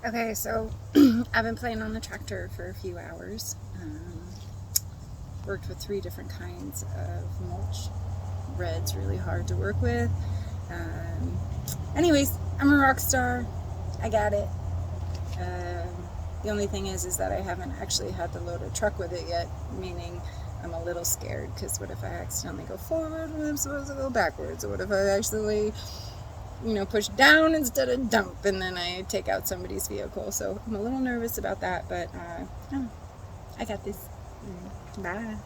Okay, so I've been playing on the tractor for a few hours. Worked with 3 different kinds of mulch. Red's really hard to work with. Um, Anyways, I'm a rock star. I got it. The only thing is that I haven't actually had to load a truck with it yet, meaning I'm a little scared because what if I accidentally go forward when I'm supposed to go backwards? Or what if I actually, push down instead of dump and then I take out somebody's vehicle? So I'm a little nervous about that, but I got this. Bye.